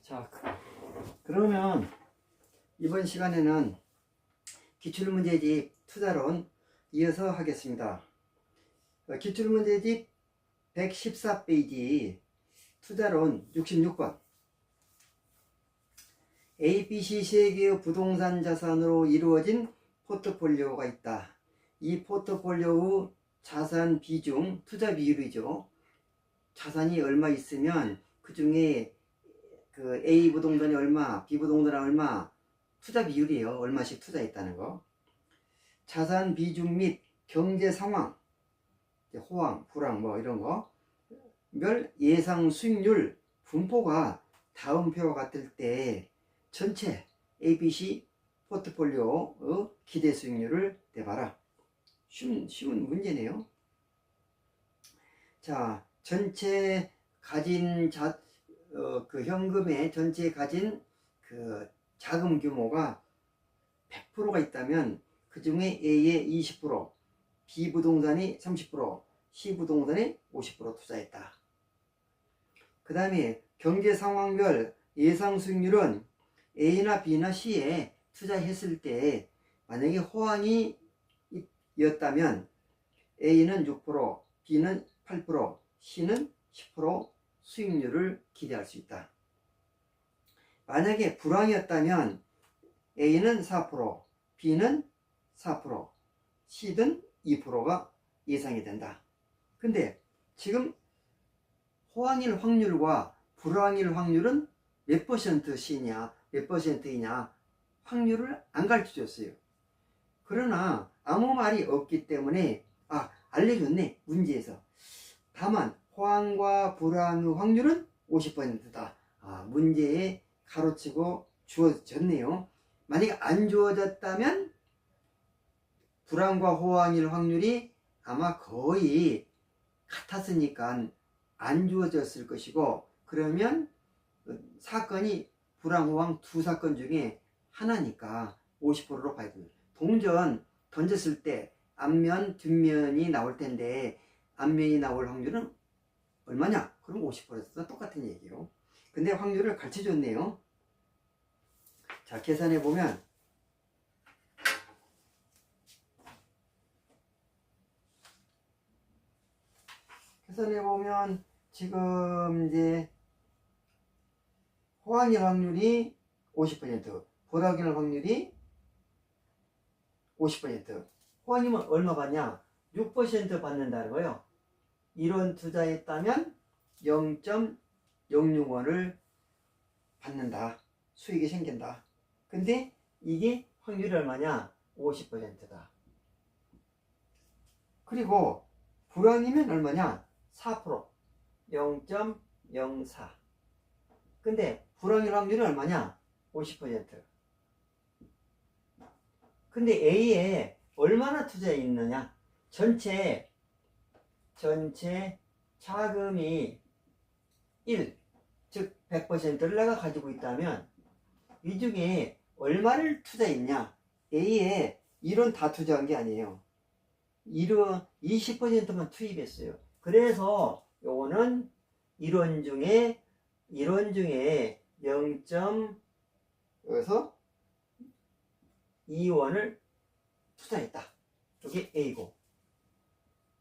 자, 그러면 이번 시간에는 기출문제집 투자론 이어서 하겠습니다. 기출문제집 114페이지 투자론 66번. ABC 세 개의 부동산 자산으로 이루어진 포트폴리오가 있다. 이 포트폴리오의 자산 비중, 투자 비율이죠. 자산이 얼마 있으면 그 중에 그 A 부동산이 얼마, B 부동산이 얼마, 투자 비율이에요. 얼마씩 투자했다는 거. 자산 비중 및 경제 상황, 호황, 불황 뭐 이런 거, 별 예상 수익률 분포가 다음 표와 같을 때 전체 ABC 포트폴리오의 기대 수익률을 내봐라. 쉬운 문제네요. 자, 전체 가진 그 현금의 전체 가진 그 자금 규모가 100%가 있다면 그 중에 A의 20%, B 부동산이 30%, C 부동산이 50% 투자했다. 그 다음에 경제 상황별 예상 수익률은 A나 B나 C에 투자했을 때 만약에 호황이 였다면 A는 6%, B는 8%, C는 10% 수익률을 기대할 수 있다. 만약에 불황이었다면 A는 4%, B는 4%, C는 2%가 예상이 된다. 근데 지금 호황일 확률과 불황일 확률은 몇 %냐, 몇 %이냐 확률을 안 가르쳐 줬어요. 그러나 아무 말이 없기 때문에 알려줬네, 문제에서. 다만 호황과 불황의 확률은 50%다. 문제에 가로치고 주어졌네요. 만약에 안 주어졌다면 불황과 호황일 확률이 아마 거의 같았으니까 안 주어졌을 것이고, 그러면 사건이 불황, 호황 두 사건 중에 하나니까 50%로 봐야 됩니다. 동전 던졌을 때 앞면, 뒷면이 나올 텐데 앞면이 나올 확률은 얼마냐? 그럼 50%도 똑같은 얘기예요. 근데 확률을 같이 줬네요. 자, 계산해 보면 지금 이제 호황일 확률이 50%, 불황일 확률이 50%. 호황이면 얼마 받냐? 6% 받는다는 거예요. 이런 투자했다면 0.065원을 받는다. 수익이 생긴다. 근데 이게 확률이 얼마냐? 50%다. 그리고 불황이면 얼마냐? 4%. 0.04. 근데 불황일 확률이 얼마냐? 50%. 근데 A에 얼마나 투자해 있느냐? 전체 자금이 1, 즉 100%를 내가 가지고 있다면 이 중에 얼마를 투자했냐? A에 1원 다 투자한 게 아니에요. 20%만 투입했어요. 그래서 요거는 1원 중에 0.2원을 투자했다. 이게 A고.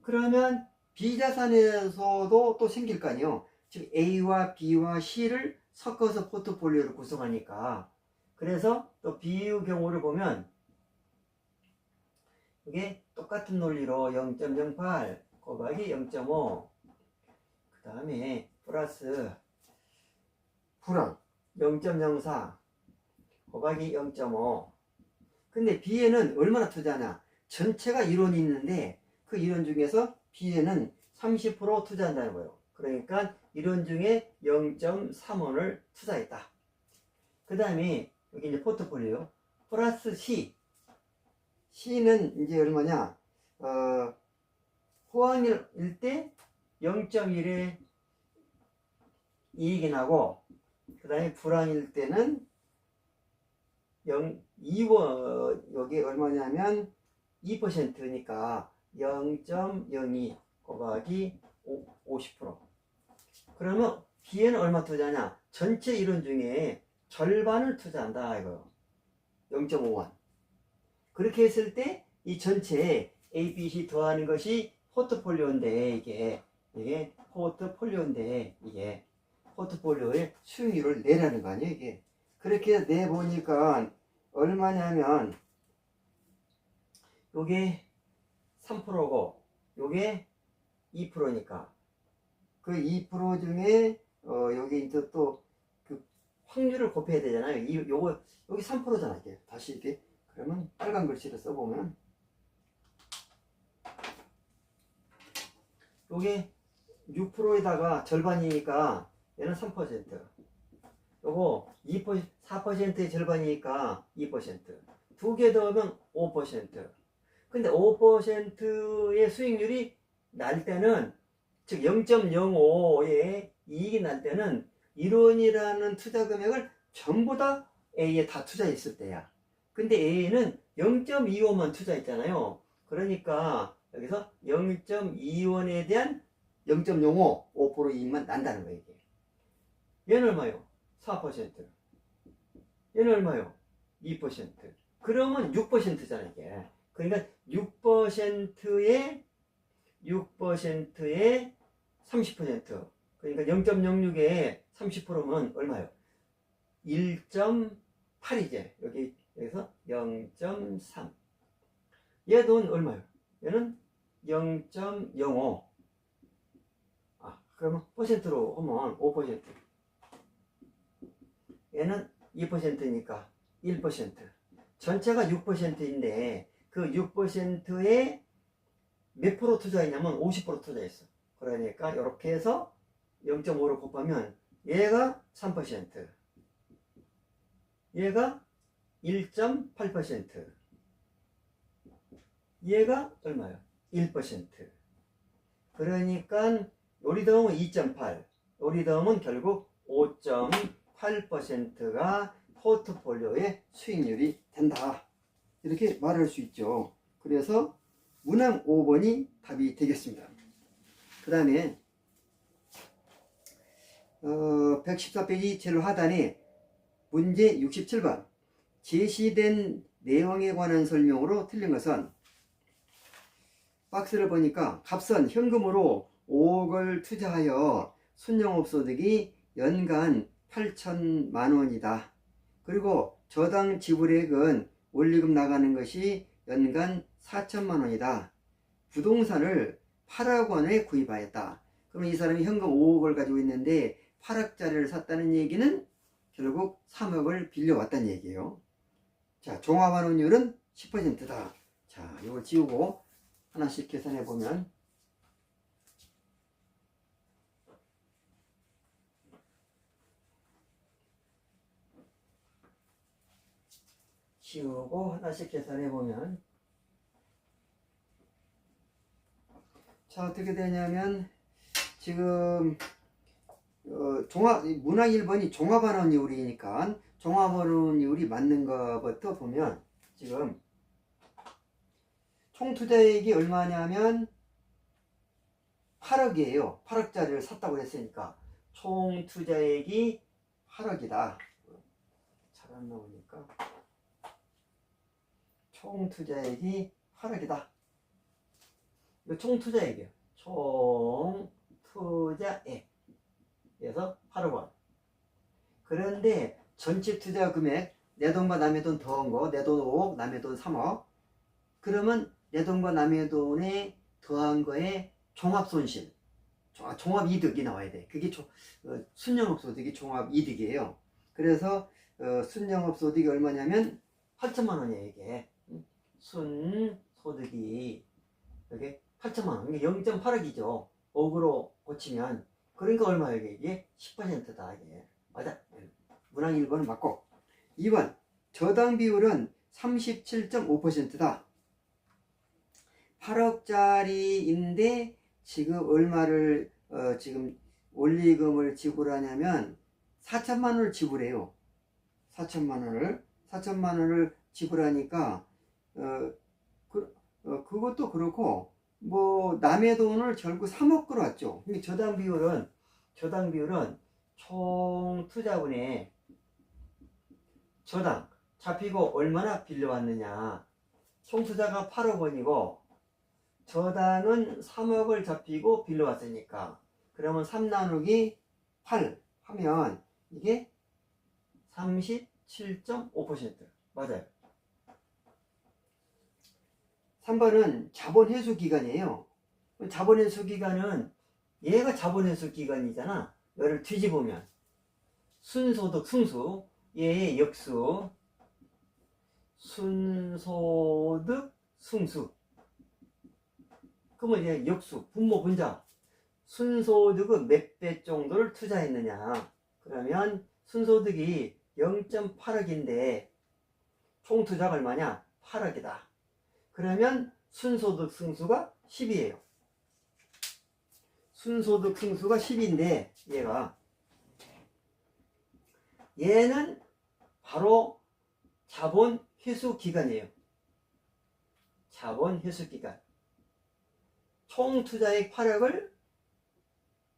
그러면 B자산에서도 또 생길 거 아니에요. 즉 A와 B와 C를 섞어서 포트폴리오를 구성하니까. 그래서 또 B의 경우를 보면 이게 똑같은 논리로 0.08 곱하기 0.5 그 다음에 플러스 불황 0.04 곱하기 0.5. 근데 B에는 얼마나 투자하냐? 전체가 1원이 있는데 그 1원 중에서 B에는 30% 투자한다는 거예요. 그러니까 1원 중에 0.3원을 투자했다. 그 다음에 여기 이제 포트폴리오 플러스 C는 이제 얼마냐? 호황일 때 0.1의 이익이 나고, 그 다음에 불황일 때는 2원, 여기 얼마냐면 2%니까 0.02 곱하기 50%. 그러면 B에는 얼마 투자하냐? 전체 이론 중에 절반을 투자한다 이거요. 0.5원. 그렇게 했을 때 이 전체 A, B, C 더하는 것이 포트폴리오인데 이게 포트폴리오인데 이게 포트폴리오의 수익률을 내라는 거 아니에요 이게. 그렇게 내보니까 얼마냐면 요게 3%고 요게 2%니까 그 2% 중에 여기 이제 또 그 확률을 곱해야 되잖아요. 요거 여기 3%잖아 이게. 다시 이렇게 그러면 빨간 글씨로 써보면 요게 6%에다가 절반이니까 얘는 3%. 요거 2%, 4%의 절반이니까 2%. 두 개 더하면 5%. 근데 5%의 수익률이 날 때는, 즉 0.05의 이익이 날 때는 1원이라는 투자 금액을 전부 다 A에 다 투자했을 때야. 근데 A는 0.25만 투자했잖아요. 그러니까 여기서 0.2원에 대한 0.05, 5% 이익만 난다는 거예요. 이게. 얘는 얼마요? 4%. 얘는 얼마요? 2%. 그러면 6%잖아 이게. 그러니까 6%의 30%. 그러니까 0.06에 30%면 얼마요? 1.8이제. 여기서 0.3. 얘 돈 얼마요? 얘는 0.05. 그러면 퍼센트로 하면 5%. 얘는 2%니까 1%. 전체가 6%인데 그 6%에 몇 프로 투자했냐면 50% 투자했어. 그러니까 이렇게 해서 0.5로 곱하면 얘가 3%, 얘가 1.8%, 얘가 얼마요? 1%. 그러니까 요리 더하면 2.8, 요리 더하면 결국 5.8%가 포트폴리오의 수익률이 된다. 이렇게 말할 수 있죠. 그래서 문항 5번이 답이 되겠습니다. 그 다음에 114페이지 제일 하단에 문제 67번 제시된 내용에 관한 설명으로 틀린 것은, 박스를 보니까 값은 현금으로 5억을 투자하여 순영업소득이 연간 8천만 원이다. 그리고 저당 지불액은 원리금 나가는 것이 연간 4천만 원이다. 부동산을 8억 원에 구입하였다. 그러면 이 사람이 현금 5억을 가지고 있는데 8억짜리를 샀다는 얘기는 결국 3억을 빌려왔다는 얘기예요. 자, 종합환원율은 10%다. 자, 이걸 지우고 하나씩 계산해 보면, 지우고 하나씩 계산해 보면, 자, 어떻게 되냐면 지금 문항 1번이 종합환원율이니까 종합환원율이 맞는 것부터 보면, 지금 총 투자액이 얼마냐면 8억이에요. 8억짜리를 샀다고 했으니까 총 투자액이 8억이다. 잘 안 나오니까 총 투자액이 8억이다. 이거 총 투자액이에요. 총 투자액. 그래서 8억 원. 그런데 전체 투자 금액, 내 돈과 남의 돈 더한 거, 내 돈 5억, 남의 돈 3억. 그러면 내 돈과 남의 돈에 더한 거에 종합손실, 종합이득이 나와야 돼. 그게 순영업소득이 종합이득이에요. 그래서 순영업소득이 얼마냐면 8천만 원이에요 이게. 순소득이 이게 8천만 원, 이게 0.8억이죠 5억으로 고치면. 그러니까 얼마예요 이게? 10%다 이게. 맞아. 문항 1번은 맞고, 2번 저당 비율은 37.5%다. 8억짜리인데 지금 얼마를 지금 원리금을 지불하냐면 4천만 원을 지불해요. 4천만 원을 지불하니까 그것도 그렇고, 뭐 남의 돈을 결국 3억 끌어왔죠. 근데 저당 비율은 총 투자분의 저당 잡히고 얼마나 빌려왔느냐. 총 투자가 8억 원이고 저당은 3억을 잡히고 빌려왔으니까 그러면 3 나누기 8 하면 이게 37.5% 맞아요. 3번은 자본 회수 기간이에요. 자본 회수 기간은 얘가 자본 회수 기간이잖아. 얘를 뒤집으면 순소득 승수, 얘의 역수, 순소득 승수. 그러면 이제 역수, 분모 분자. 순소득은 몇 배 정도를 투자했느냐. 그러면 순소득이 0.8억인데 총 투자가 얼마냐? 8억이다. 그러면 순소득 승수가 10이에요. 순소득 승수가 10인데 얘는 바로 자본 회수 기간이에요. 자본 회수 기간. 총 투자액 8억을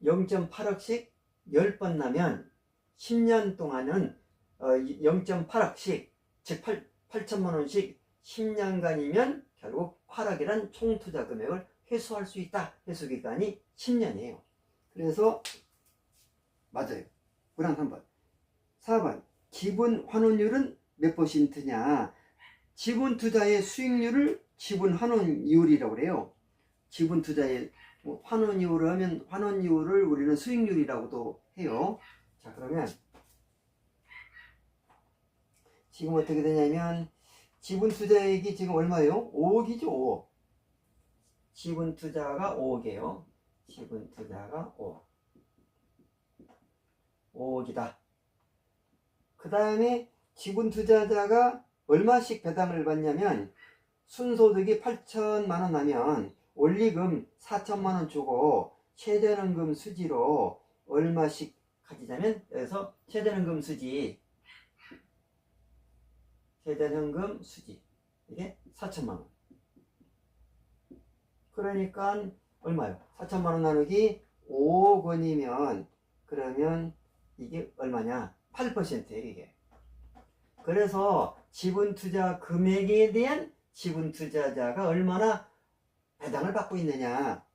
0.8억씩 10번 나면 10년 동안은 0.8억씩 즉 8천만 원씩 10년간이면 결국 8억이란 총 투자 금액을 회수할 수 있다. 회수 기간이 10년이에요. 그래서 맞아요. 불안 3번. 4번. 지분 환원율은 몇 %냐? 지분 투자의 수익률을 지분 환원율이라고 그래요. 지분 투자의 환원율을 하면 환원율을 우리는 수익률이라고도 해요. 자, 그러면 지금 어떻게 되냐면 지분 투자액이 지금 얼마예요? 5억이죠. 5억. 지분 투자가 5억이에요. 지분 투자가 5억. 5억이다. 그 다음에 지분 투자자가 얼마씩 배당을 받냐면 순소득이 8천만 원 하면 원리금 4천만 원 주고 최저연금 수지로 얼마씩 가지자면 여기서 최저연금 수지 이게 4천만 원. 그러니까 얼마요? 4천만 원 나누기 5억 원이면 그러면 이게 얼마냐? 8%예요, 이게. 그래서 지분 투자 금액에 대한 지분 투자자가 얼마나 배당을 받고 있느냐.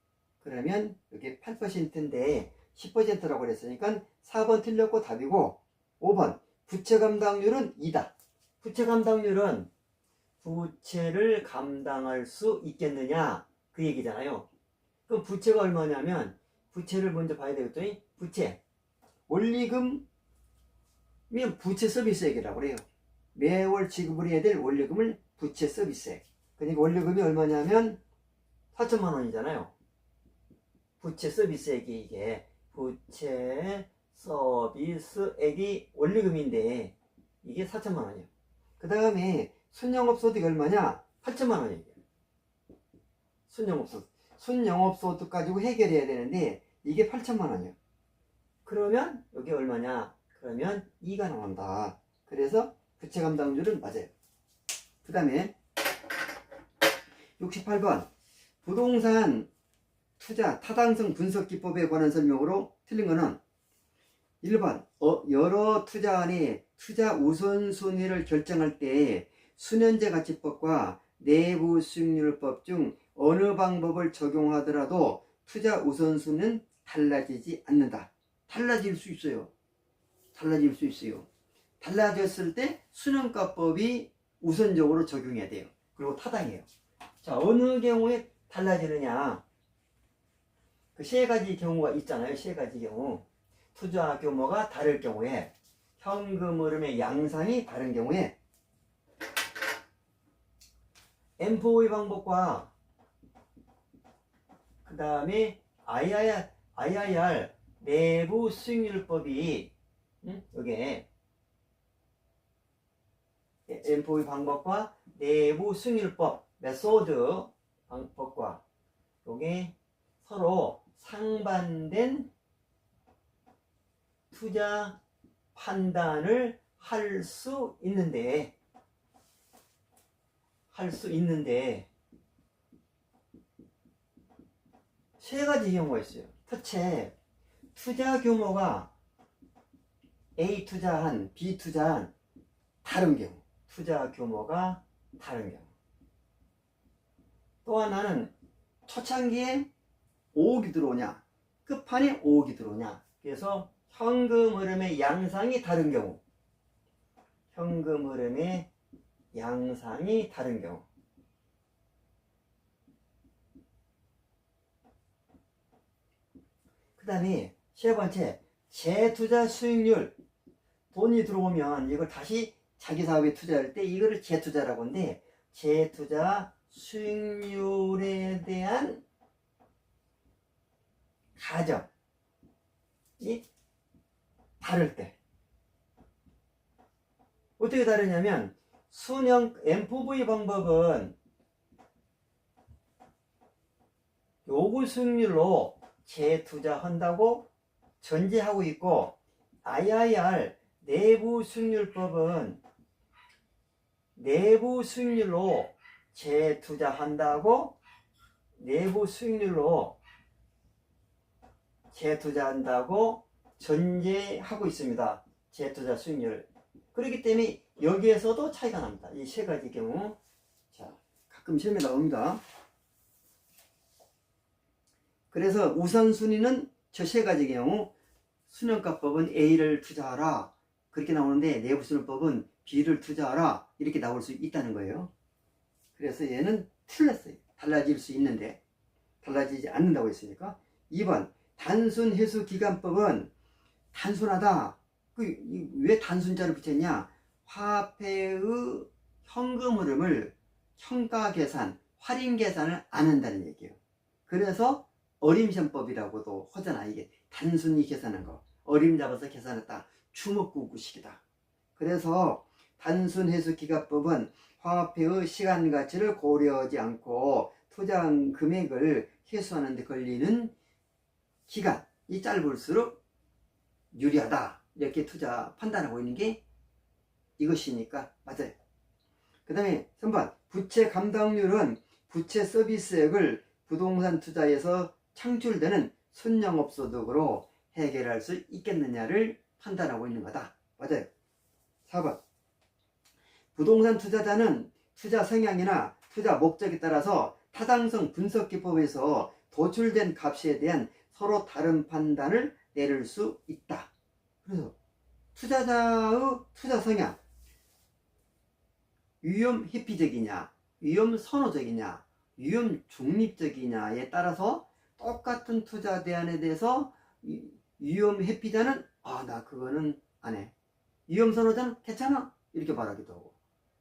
그러면 이게 8%인데 10%라고 그랬으니까 4번 틀렸고 답이고 5번 부채 감당률은 2다. 부채 감당률은 부채를 감당할 수 있겠느냐 그 얘기잖아요. 그럼 부채가 얼마냐면 부채를 먼저 봐야 되겠더니 부채 원리금이면 부채 서비스액이라고 그래요. 매월 지급을 해야 될 원리금을 부채 서비스액. 그러니까 원리금이 얼마냐면 4천만 원이잖아요. 부채 서비스액이 이게 부채 서비스액이 원리금인데 이게 4천만 원이에요. 그 다음에 순영업소득이 얼마냐? 8천만 원이에요. 순영업소득 가지고 해결해야 되는데 이게 8천만 원이에요. 그러면 여기 얼마냐? 그러면 2가 나온다. 그래서 부채 감당률은 맞아요. 그 다음에 68번 부동산 투자 타당성 분석 기법에 관한 설명으로 틀린 거는 1번 여러 투자안의 투자 우선순위를 결정할 때 수년제 가치법과 내부 수익률법 중 어느 방법을 적용하더라도 투자 우선순위는 달라지지 않는다. 달라질 수 있어요. 달라졌을 때 수능가법이 우선적으로 적용해야 돼요. 그리고 타당해요. 자, 어느 경우에 달라지느냐? 그 세 가지 경우가 있잖아요. 세 가지 경우. 투자 규모가 다를 경우에, 현금 흐름의 양상이 다른 경우에, M4의 방법과 그 다음에 IIR 내부 수익률법이 여기에 M4의 방법과 내부 수익률법 메소드 방법과 요게 서로 상반된 투자 판단을 할 수 있는데 세 가지 경우가 있어요. 첫째, 투자 규모가 A 투자한, B 투자한 다른 경우, 투자 규모가 다른 경우. 또 하나는 초창기에 5억이 들어오냐, 끝판에 5억이 들어오냐. 그래서 현금 흐름의 양상이 다른 경우, 현금 흐름의 양상이 다른 경우. 그 다음에 세 번째, 재투자 수익률. 돈이 들어오면 이걸 다시 자기 사업에 투자할 때 이거를 재투자라고 하는데, 재투자 수익률에 대한 가정이 다를 때 어떻게 다르냐면, 순형 MPV 방법은 요구 수익률로 재투자한다고 전제하고 있고, IIR 내부 수익률법은 내부 수익률로 재투자한다고, 내부 수익률로 재투자한다고 전제하고 있습니다. 재투자 수익률. 그렇기 때문에 여기에서도 차이가 납니다. 이 세 가지 경우. 자, 가끔 시험에 나옵니다. 그래서 우선순위는 저 세 가지 경우, 순형가법은 A를 투자하라 그렇게 나오는데, 내부수익률법은 B를 투자하라 이렇게 나올 수 있다는 거예요. 그래서 얘는 틀렸어요. 달라질 수 있는데 달라지지 않는다고 했으니까. 2번 단순회수기간법은 단순하다. 왜 단순자를 붙였냐? 화폐의 현금 흐름을 현가계산, 할인계산을 안 한다는 얘기예요. 그래서 어림시험법이라고도 하잖아. 이게 단순히 계산한 거, 어림 잡아서 계산했다, 주먹구구식이다. 그래서 단순회수기간법은 화폐의 시간가치를 고려하지 않고 투자한 금액을 회수하는 데 걸리는 기간이 짧을수록 유리하다, 이렇게 투자 판단하고 있는 게 이것이니까 맞아요. 그 다음에 3번 부채 감당률은 부채 서비스액을 부동산 투자에서 창출되는 순영업소득으로 해결할 수 있겠느냐를 판단하고 있는 거다. 맞아요. 4번 부동산 투자자는 투자 성향이나 투자 목적에 따라서 타당성 분석기법에서 도출된 값에 대한 서로 다른 판단을 내릴 수 있다. 그래서 투자자의 투자 성향, 위험 회피적이냐, 위험 선호적이냐, 위험 중립적이냐에 따라서 똑같은 투자 대안에 대해서 위험 회피자는 나 그거는 안 해, 위험 선호자는 괜찮아 이렇게 말하기도 하고.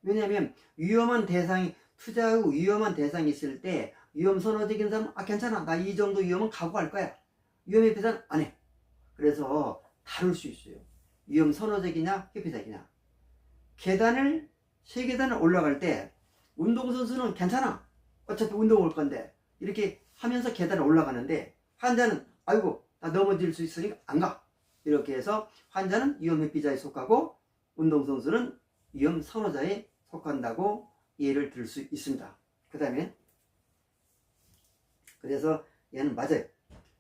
왜냐하면 위험한 대상이, 투자의 위험한 대상이 있을 때 위험 선호적인 사람은 괜찮아, 나 이 정도 위험은 각오할 거야, 위험 회피자는 안 해. 그래서 다를 수 있어요. 위험 선호적이냐 회피적이냐. 계단을, 세 계단을 올라갈 때 운동선수는 괜찮아, 어차피 운동 올 건데 이렇게 하면서 계단을 올라가는데, 환자는 아이고 나 넘어질 수 있으니까 안 가, 이렇게 해서 환자는 위험 회피자에 속하고 운동선수는 위험 선호자에 속한다고 예를 들 수 있습니다. 그 다음에 그래서 얘는 맞아요.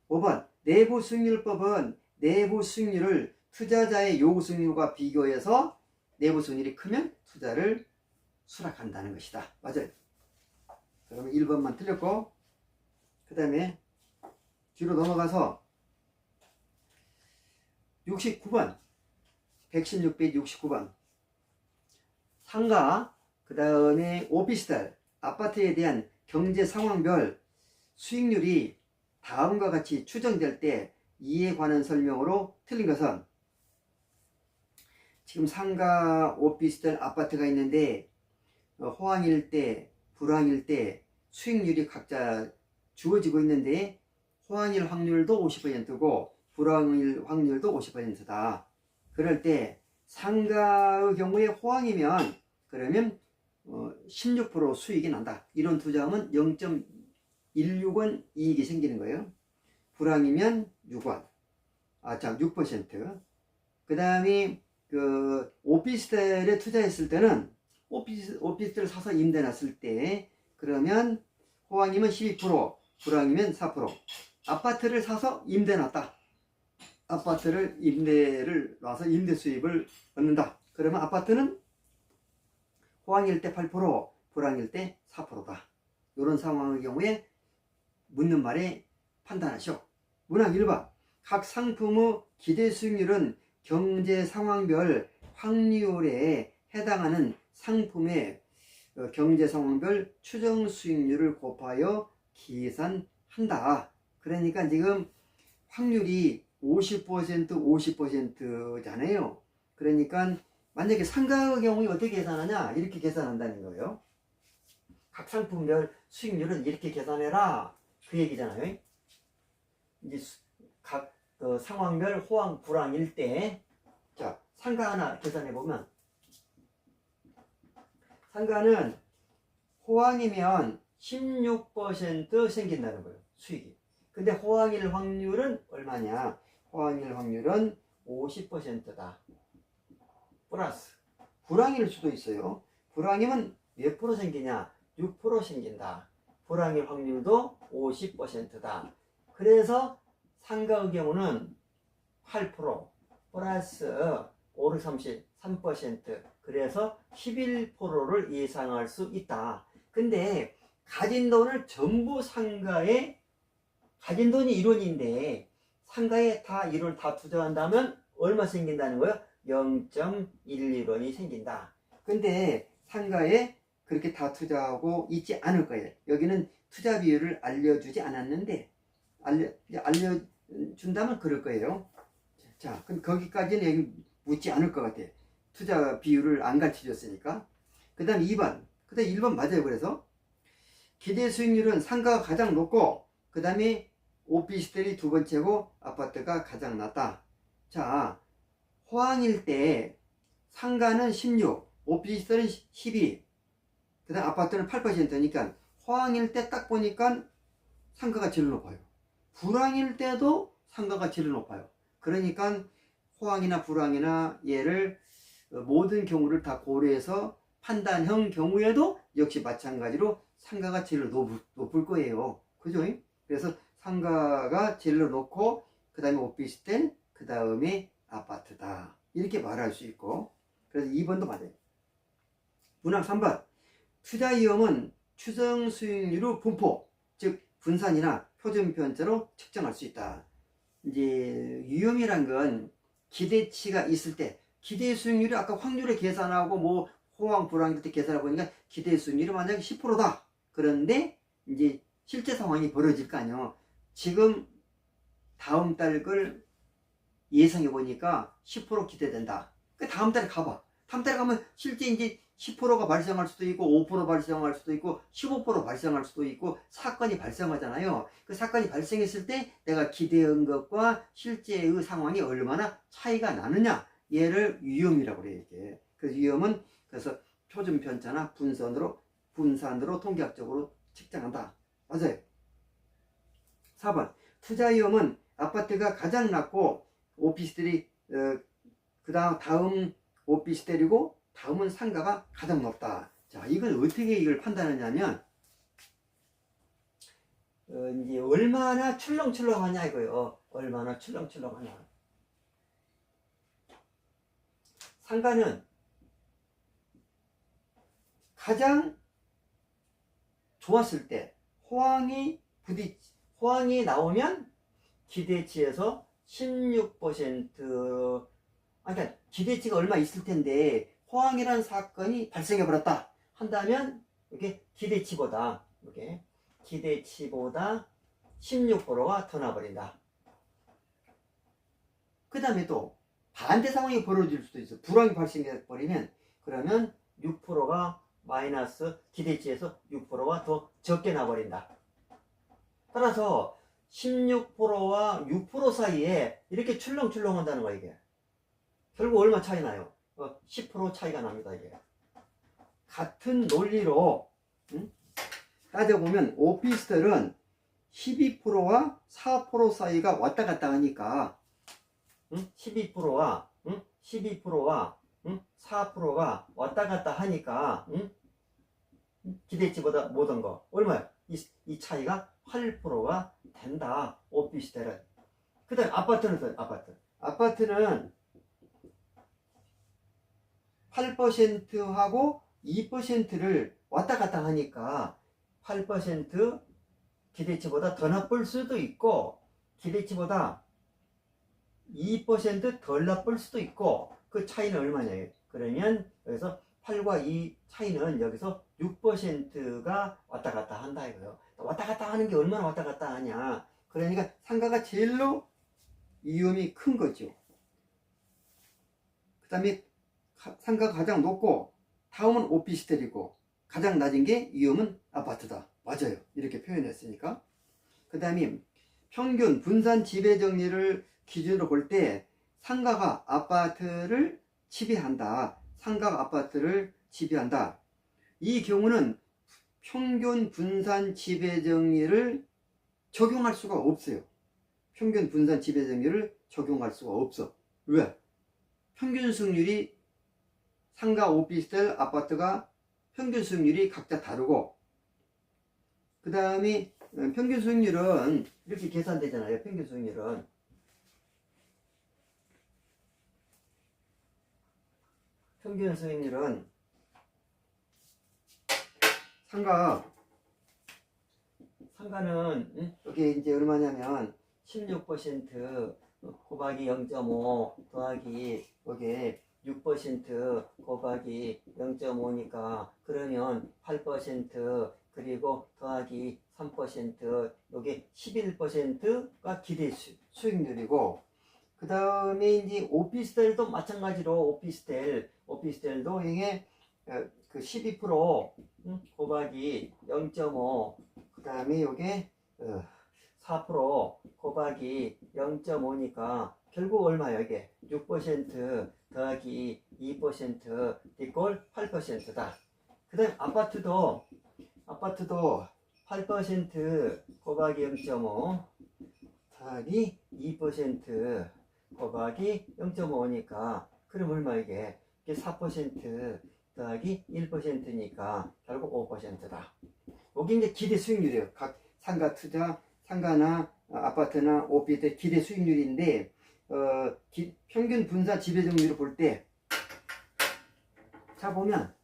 5번 내부 수익률법은 내부 수익률을 투자자의 요구 수익률과 비교해서 내부 수익률이 크면 투자를 수락한다는 것이다. 맞아요. 그러면 1번만 틀렸고, 그 다음에 뒤로 넘어가서 69번 116페이지 69번 상가, 그 다음에 오피스텔, 아파트에 대한 경제 상황별 수익률이 다음과 같이 추정될 때 이에 관한 설명으로 틀린 것은, 지금 상가, 오피스텔, 아파트가 있는데 호황일 때, 불황일 때 수익률이 각자 주어지고 있는데, 호황일 확률도 50%고 불황일 확률도 50%다. 그럴 때 상가의 경우에 호황이면 그러면 16% 수익이 난다. 이런 투자하면 0.16원 이익이 생기는 거예요. 불황이면 6원. 6%. 그 다음에 그 오피스텔에 투자했을 때는 오피스텔을 사서 임대 놨을 때 그러면 호황이면 12%, 불황이면 4%. 아파트를 사서 임대 놨다. 아파트를 임대를 놔서 임대 수입을 얻는다. 그러면 아파트는 호황일 때 8%, 불황일 때 4%다. 이런 상황의 경우에 묻는 말에 판단하시오. 문항 1번. 각 상품의 기대 수익률은 경제 상황별 확률에 해당하는 상품의 경제 상황별 추정 수익률을 곱하여 계산한다. 그러니까 지금 확률이 50%, 50%잖아요. 그러니까 만약에 상가의 경우에 어떻게 계산하냐? 이렇게 계산한다는 거예요. 각 상품별 수익률은 이렇게 계산해라. 그 얘기잖아요. 이제 각 상황별 호황, 불황일 때, 자, 상가 하나 계산해 보면, 상가는 호황이면 16% 생긴다는 거예요. 수익이. 근데 호황일 확률은 얼마냐? 호황일 확률은 50%다. 플러스. 불황일 수도 있어요. 불황이면 몇 프로 생기냐? 6% 생긴다. 불황일 확률도 50%다. 그래서 상가의 경우는 8% 플러스 5, 6, 33%, 그래서 11%를 예상할 수 있다. 근데 가진 돈을 전부 상가에, 가진 돈이 1원인데 상가에 다 1원 다 투자한다면 얼마 생긴다는 거예요? 0.11원이 생긴다. 근데 상가에 그렇게 다 투자하고 있지 않을 거예요. 여기는 투자 비율을 알려주지 않았는데 알려준다면 그럴 거예요. 자, 그럼 거기까지는 여기 묻지 않을 것 같아요. 투자 비율을 안 가르쳐줬으니까. 그 다음 2번. 그 다음 1번 맞아요. 그래서 기대 수익률은 상가가 가장 높고 그 다음에 오피스텔이 두 번째고 아파트가 가장 낮다. 자, 호황일 때 상가는 16, 오피스텔은 12, 그 다음 아파트는 8%니까 호황일 때 딱 보니까 상가가 제일 높아요. 불황일 때도 상가가 제일 높아요. 그러니까 호황이나 불황이나 얘를 모든 경우를 다 고려해서 판단형 경우에도 역시 마찬가지로 상가가 제일 높을 거예요. 그죠? 그래서 상가가 제일 높고 그 다음에 오피스텔, 그 다음에 아파트다. 이렇게 말할 수 있고, 그래서 2번도 맞아요. 문항 3번. 투자 위험은 추정 수익률의 분포, 즉 분산이나 표준편차로 측정할 수 있다. 이제 위험이란 건 기대치가 있을 때, 기대 수익률이 아까 확률에 계산하고 뭐 호황, 불황 이렇게 계산해 보니까 기대 수익률이 만약에 10%다. 그런데 이제 실제 상황이 벌어질 거 아니에요. 지금 다음 달 걸 예상해 보니까 10% 기대된다. 그 다음 달에 가봐. 다음 달에 가면 실제 이제 10%가 발생할 수도 있고 5% 발생할 수도 있고 15% 발생할 수도 있고 사건이 발생하잖아요. 그 사건이 발생했을 때 내가 기대한 것과 실제의 상황이 얼마나 차이가 나느냐, 얘를 위험이라고 그래요. 이게. 그래서 위험은 그래서 표준 편차나 분산으로 통계학적으로 측정한다. 맞아요. 4번. 투자 위험은 아파트가 가장 낮고 오피스텔이 다음 오피스텔이고 다음은 상가가 가장 높다. 자, 이건 어떻게 이걸 판단하냐면 이제 얼마나 출렁출렁하냐 이거요. 얼마나 출렁출렁하냐. 상가는 가장 좋았을 때 호황이 나오면 기대치에서 16%, 그러니까 기대치가 얼마 있을 텐데 호황이라는 사건이 발생해 버렸다 한다면 이게 기대치보다 16%가 더 나버린다. 그 다음에 또 반대 상황이 벌어질 수도 있어. 불황이 발생해 버리면 그러면 6%가 마이너스, 기대치에서 6%가 더 적게 나버린다. 따라서 16%와 6% 사이에 이렇게 출렁출렁 한다는 거야. 이게 결국 얼마 차이 나요? 10% 차이가 납니다. 이게 같은 논리로 따져보면 오피스텔은 12%와 4% 사이가 왔다 갔다 하니까 12%와 4%가 왔다 갔다 하니까 기대치보다 못한 거 얼마야? 이 차이가 8%가 된다. 오피스텔은. 그 다음에 아파트는 아파트 아파트는 8%하고 2%를 왔다 갔다 하니까 8% 기대치보다 더 나쁠 수도 있고 기대치보다 2%덜 나쁠 수도 있고 그 차이는 얼마냐요? 그러면 여기서 8과 2 차이는 여기서 6%가 왔다 갔다 한다 이거예요. 왔다 갔다 하는 게 얼마나 왔다 갔다 하냐. 그러니까 상가가 제일로 위험이 큰 거죠. 그 다음에 상가가 가장 높고 다음은 오피스텔이고 가장 낮은 게 위험은 아파트다. 맞아요. 이렇게 표현했으니까. 그 다음에 평균 분산 지배정리를 기준으로 볼 때 상가가 아파트를 지배한다. 상가가 아파트를 지배한다. 이 경우는 평균 분산 지배정리를 적용할 수가 없어요. 평균 분산 지배정리를 적용할 수가 없어. 왜? 평균 수익률이 상가, 오피스텔, 아파트가 평균 수익률이 각자 다르고 그 다음에 평균 수익률은 이렇게 계산되잖아요. 평균 수익률은 상가는 여기 이제 얼마냐면 16% 곱하기 0.5 더하기 여기 6% 곱하기 0.5니까 그러면 8% 그리고 더하기 3% 여기 11%가 기대 수익률이고 그 다음에 이제 오피스텔도 마찬가지로 오피스텔도 이게 그 12% 곱하기 0.5 그 다음에 요게 4% 곱하기 0.5니까 결국 얼마야 이게 6% 더하기 2% 이꼴 8%다. 그 다음 아파트도 8% 곱하기 0.5 더하기 2% 곱하기 0.5니까 그럼 얼마 이게 4% 더하기 1%니까 결국 5%다. 여기 이제 기대 수익률이에요. 각 상가 투자, 상가나 아파트나 오피스텔 기대 수익률인데 평균 분산 지배정률을 볼 때 자 보면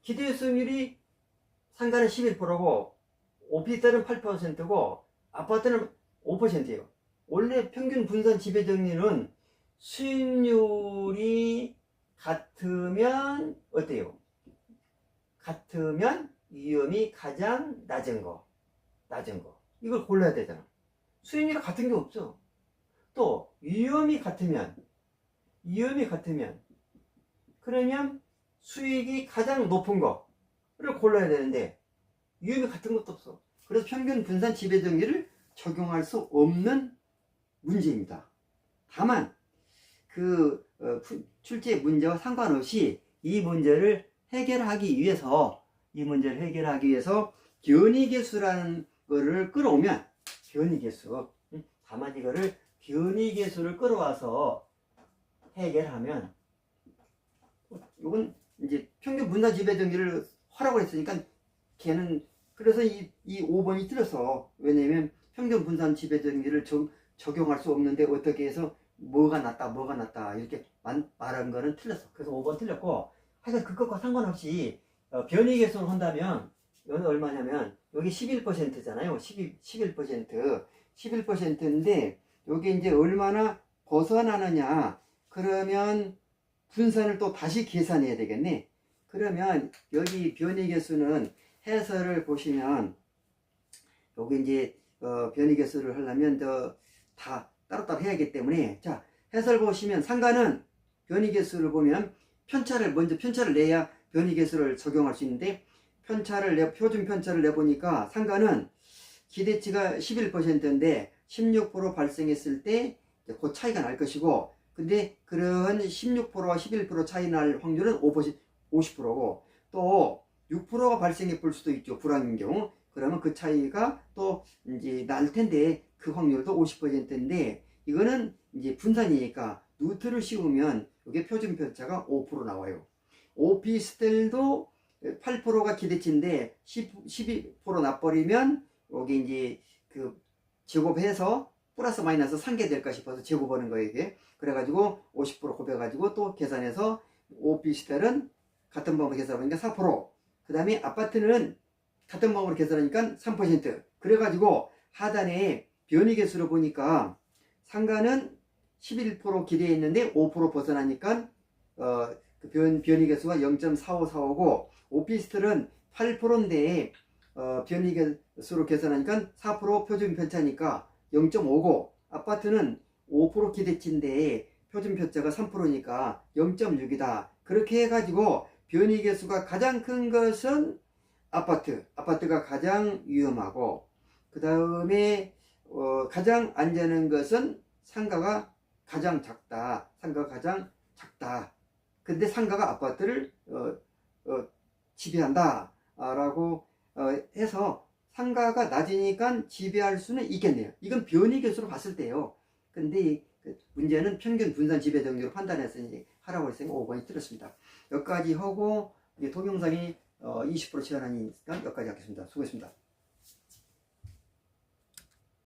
기대 수익률이 상가는 11%고 오피스텔은 8%고 아파트는 5%예요. 원래 평균 분산 지배정률은 수익률이 같으면 어때요? 같으면 위험이 가장 낮은 거 이걸 골라야 되잖아. 수익률이 같은 게 없어. 또 위험이 같으면 그러면 수익이 가장 높은 거를 골라야 되는데 위험이 같은 것도 없어. 그래서 평균 분산 지배정리를 적용할 수 없는 문제입니다. 다만 그 출제 문제와 상관없이 이 문제를 해결하기 위해서 변이계수라는 거를 끌어오면 변이계수 다만 이거를 변이계수를 끌어와서 해결하면 이건 이제 평균 분산 지배정리를 하라고 했으니까 걔는 그래서 이 5번이 틀렸어. 왜냐면 평균 분산 지배정리를 적용할 수 없는데 어떻게 해서 뭐가 낫다 이렇게 말한 거는 틀렸어. 그래서 5번 틀렸고 하여간 그것과 상관없이 변이계수를 한다면 여기는 얼마냐면 여기 11%잖아요. 11%인데 여기 이제 얼마나 벗어나느냐 그러면 분산을 또 다시 계산해야 되겠네. 그러면 여기 변이계수는 해설을 보시면 여기 이제 변이계수를 하려면 다 따로따로 해야 하기 때문에 자 해설 보시면 상가는 변이계수를 보면 먼저 편차를 내야 변이계수를 적용할 수 있는데 표준 편차를 내보니까 상가는 기대치가 11%인데 16% 발생했을 때 그 차이가 날 것이고 근데 그런 16%와 11% 차이 날 확률은 50%고 또 6%가 발생해 볼 수도 있죠. 불황인 경우. 그러면 그 차이가 또 이제 날 텐데 그 확률도 50%인데 이거는 이제 분산이니까 루트를 씌우면 이게 표준 편차가 5% 나와요. 오피스텔도 8%가 기대치인데 12% 나버리면 여기 이제 그 제곱해서 플러스 마이너스 상계될까 싶어서 제곱하는 거예요, 이게. 그래가지고 50% 곱해가지고 또 계산해서 오피스텔은 같은 방법으로 계산하니까 4%. 그 다음에 아파트는 같은 방법으로 계산하니까 3%. 그래가지고 하단에 변이계수로 보니까 상가는 11% 기대해 있는데 5% 벗어나니까 그 변이계수가 0.4545고 오피스텔은 8%인데 변이계수로 계산하니까 4% 표준 편차니까 0.5고 아파트는 5% 기대치인데 표준 편차가 3%니까 0.6이다. 그렇게 해가지고 변이계수가 가장 큰 것은 아파트가 가장 위험하고 그 다음에 가장 안전한 것은 상가가 가장 작다. 근데 상가가 아파트를 지배한다 라고 해서 상가가 낮으니까 지배할 수는 있겠네요. 이건 변이계수로 봤을 때요. 근데 문제는 평균 분산 지배 정도로 판단했으니 하라고 했으니까 5번이 틀렸습니다. 여기까지 하고 동영상이 20% 시간이 있으니까 여기까지 하겠습니다. 수고했습니다.